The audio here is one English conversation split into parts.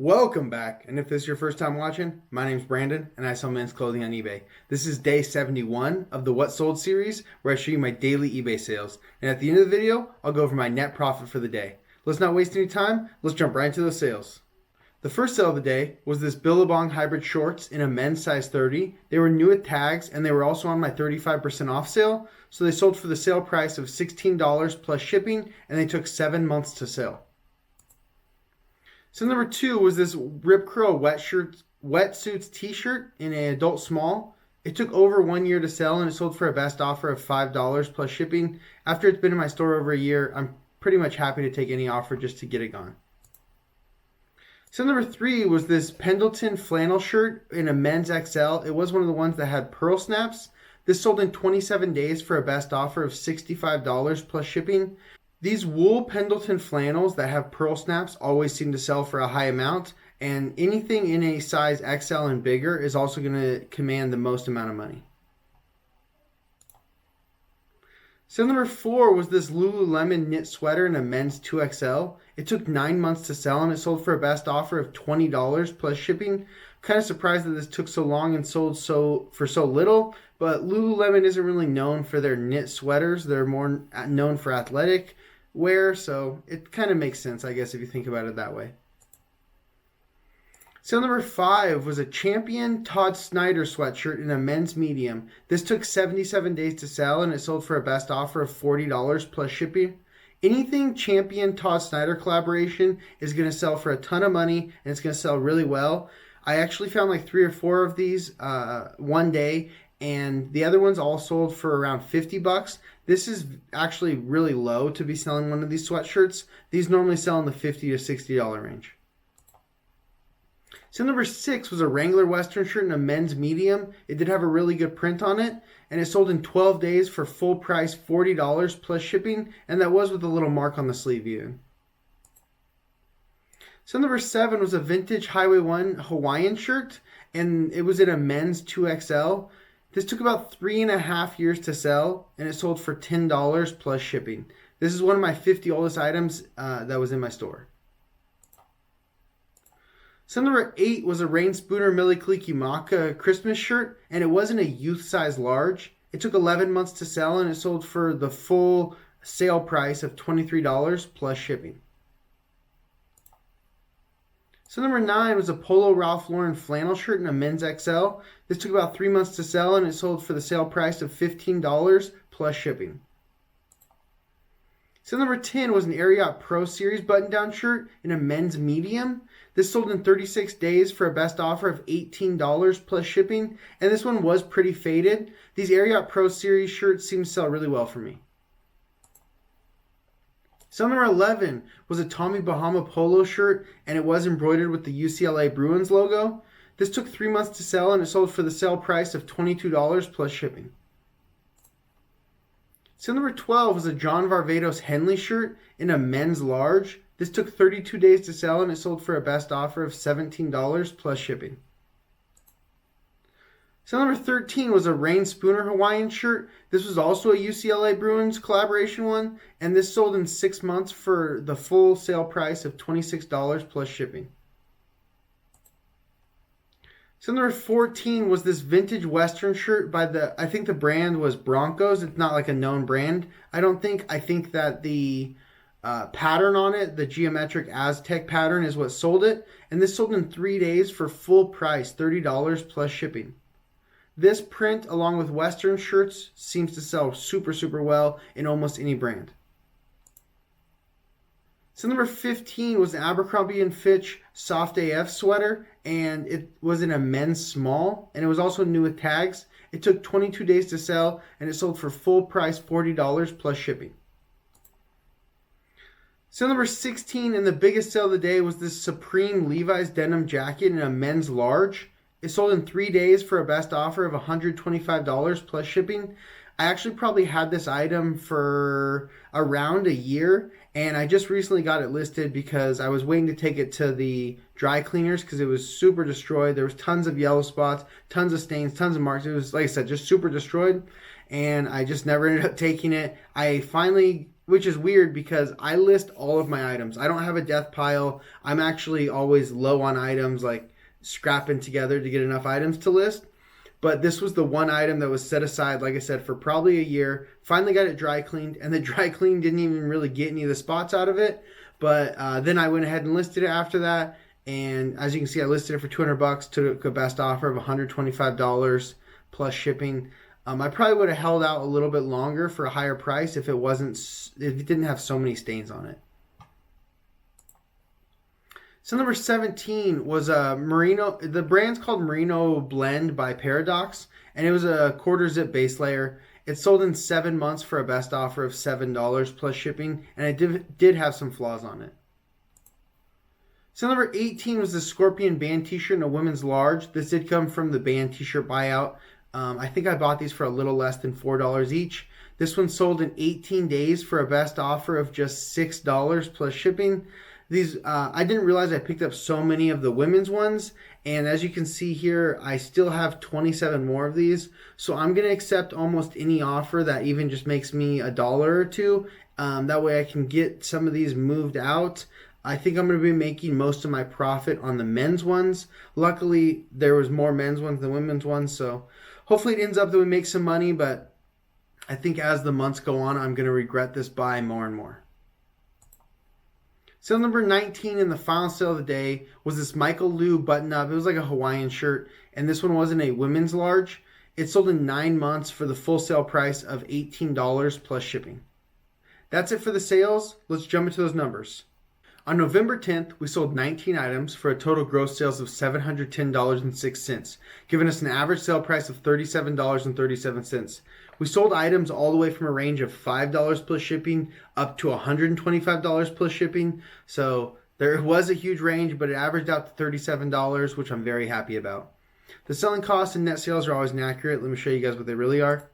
Welcome back, and if this is your first time watching, my name's Brandon, and I sell men's clothing on eBay. This is day 71 of the What Sold series, where I show you my daily eBay sales. And at the end of the video, I'll go over my net profit for the day. Let's not waste any time, let's jump right into those sales. The first sale of the day was this Billabong hybrid shorts in a men's size 30. They were new with tags, and they were also on my 35% off sale, so they sold for the sale price of $16 plus shipping, and they took 7 months to sell. So number 2 was this Rip Curl wetsuits t-shirt in an adult small. It took over 1 year to sell, and it sold for a best offer of $5 plus shipping. After it's been in my store over a year, I'm pretty much happy to take any offer just to get it gone. So number 3 was this Pendleton flannel shirt in a men's XL. It was one of the ones that had pearl snaps. This sold in 27 days for a best offer of $65 plus shipping. These wool Pendleton flannels that have pearl snaps always seem to sell for a high amount, and anything in a size XL and bigger is also going to command the most amount of money. So number 4 was this Lululemon knit sweater in a men's 2XL. It took 9 months to sell, and it sold for a best offer of $20 plus shipping. Kind of surprised that this took so long and sold for so little, but Lululemon isn't really known for their knit sweaters. They're more known for athletic wear, so it kind of makes sense, I guess, if you think about it that way. So number 5 was a Champion Todd Snider sweatshirt in a men's medium. This took 77 days to sell, and it sold for a best offer of $40 plus shipping. Anything Champion Todd Snider collaboration is going to sell for a ton of money, and it's going to sell really well. I actually found like 3 or 4 of these one day, and the other ones all sold for around $50. This is actually really low to be selling one of these sweatshirts. These normally sell in the $50 to $60 range. So number 6 was a Wrangler Western shirt in a men's medium. It did have a really good print on it, and it sold in 12 days for full price $40 plus shipping, and that was with a little mark on the sleeve even. So number 7 was a vintage Highway 1 Hawaiian shirt, and it was in a men's 2XL. This took about 3.5 years to sell, and it sold for $10 plus shipping. This is one of my 50 oldest items that was in my store. So number 8 was a Rain Spooner Millie Kliki Maka Christmas shirt, and it wasn't a youth size large. It took 11 months to sell, and it sold for the full sale price of $23 plus shipping. So number 9 was a Polo Ralph Lauren flannel shirt in a men's XL. This took about 3 months to sell, and it sold for the sale price of $15 plus shipping. So number 10 was an Arot Pro Series button-down shirt in a men's medium. This sold in 36 days for a best offer of $18 plus shipping, and this one was pretty faded. These Arot Pro Series shirts seem to sell really well for me. So number 11 was a Tommy Bahama polo shirt, and it was embroidered with the UCLA Bruins logo. This took 3 months to sell, and it sold for the sale price of $22 plus shipping. So number 12 was a John Varvatos Henley shirt in a men's large. This took 32 days to sell, and it sold for a best offer of $17 plus shipping. So number 13 was a Rain Spooner Hawaiian shirt. This was also a UCLA Bruins collaboration one, and this sold in 6 months for the full sale price of $26 plus shipping. So number 14 was this vintage Western shirt by I think the brand was Broncos. It's not like a known brand, I don't think. I think that the pattern on it, the geometric Aztec pattern, is what sold it. And this sold in 3 days for full price, $30 plus shipping. This print, along with Western shirts, seems to sell super, super well in almost any brand. So number 15 was an Abercrombie & Fitch Soft AF sweater, and it was in a men's small, and it was also new with tags. It took 22 days to sell, and it sold for full price $40 plus shipping. So number 16, and the biggest sale of the day, was this Supreme Levi's denim jacket in a men's large. It sold in 3 days for a best offer of $125 plus shipping. I actually probably had this item for around a year, and I just recently got it listed because I was waiting to take it to the dry cleaners because it was super destroyed. There was tons of yellow spots, tons of stains, tons of marks. It was, like I said, just super destroyed, and I just never ended up taking it. I finally which is weird because I list all of my items. I don't have a death pile. I'm actually always low on items, like scrapping together to get enough items to list. But this was the one item that was set aside, like I said, for probably a year. Finally got it dry cleaned, and the dry clean didn't even really get any of the spots out of it. But then I went ahead and listed it after that. And as you can see, I listed it for $200, took a best offer of $125 plus shipping. I probably would have held out a little bit longer for a higher price if it didn't have so many stains on it. So number 17 was a Merino. The brand's called Marino Blend by Paradox, and it was a quarter zip base layer. It sold in 7 months for a best offer of $7 plus shipping, and it did have some flaws on it. So number 18 was the Scorpion band t-shirt in a women's large. This did come from the band t-shirt buyout. I think I bought these for a little less than $4 each. This one sold in 18 days for a best offer of just $6 plus shipping. These I didn't realize I picked up so many of the women's ones, and as you can see here, I still have 27 more of these. So I'm going to accept almost any offer that even just makes me $1 or $2. That way I can get some of these moved out. I think I'm going to be making most of my profit on the men's ones. Luckily, there was more men's ones than women's ones, so hopefully it ends up that we make some money, but I think as the months go on, I'm going to regret this buy more and more. Sale number 19 in the final sale of the day was this Lou Buttonup. It was like a Hawaiian shirt, and this one wasn't a women's large. It sold in 9 months for the full sale price of $18 plus shipping. That's it for the sales. Let's jump into those numbers. On November 10th, we sold 19 items for a total gross sales of $710.06, giving us an average sale price of $37.37. We sold items all the way from a range of $5 plus shipping up to $125 plus shipping. So there was a huge range, but it averaged out to $37, which I'm very happy about. The selling costs and net sales are always inaccurate. Let me show you guys what they really are.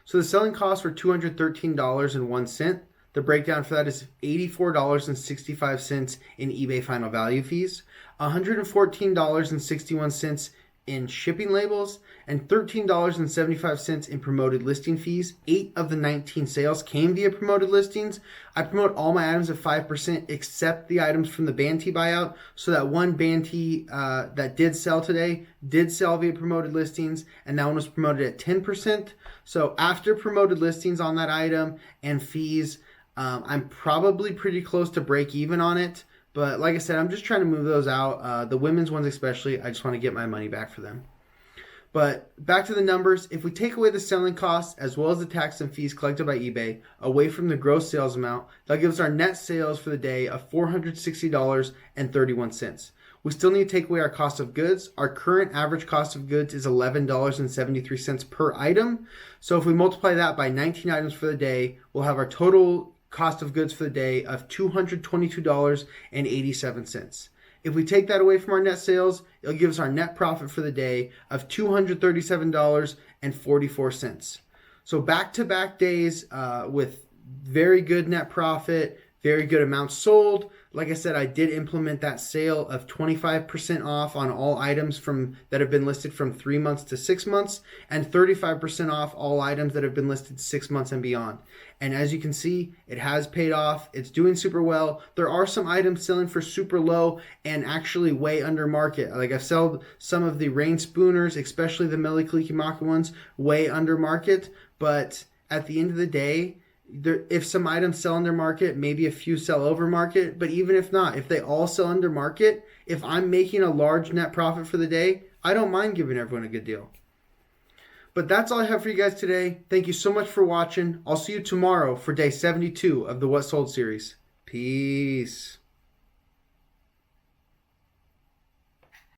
So the selling costs were $213.01. The breakdown for that is $84.65 in eBay final value fees, $114.61 in shipping labels, and $13.75 in promoted listing fees. 8 of the 19 sales came via promoted listings. I promote all my items at 5% except the items from the band tee buyout. So that one band tee that did sell today did sell via promoted listings, and that one was promoted at 10%. So after promoted listings on that item and fees, I'm probably pretty close to break even on it. But like I said, I'm just trying to move those out. The women's ones especially, I just want to get my money back for them. But back to the numbers. If we take away the selling costs as well as the tax and fees collected by eBay away from the gross sales amount, that gives our net sales for the day of $460.31. We still need to take away our cost of goods. Our current average cost of goods is $11.73 per item. So if we multiply that by 19 items for the day, we'll have our total cost of goods for the day of $222.87. If we take that away from our net sales, it'll give us our net profit for the day of $237.44. So back-to-back days with very good net profit, very good amounts sold. Like I said, I did implement that sale of 25% off on all items that have been listed from 3 months to 6 months, and 35% off all items that have been listed 6 months and beyond. And as you can see, it has paid off. It's doing super well. There are some items selling for super low and actually way under market. Like I've sold some of the rain spooners, especially the Mele Kalikimaka ones, way under market. But at the end of the day, if some items sell under market, maybe a few sell over market. But even if not, if they all sell under market, if I'm making a large net profit for the day, I don't mind giving everyone a good deal. But that's all I have for you guys today. Thank you so much for watching. I'll see you tomorrow for day 72 of the What Sold series. Peace.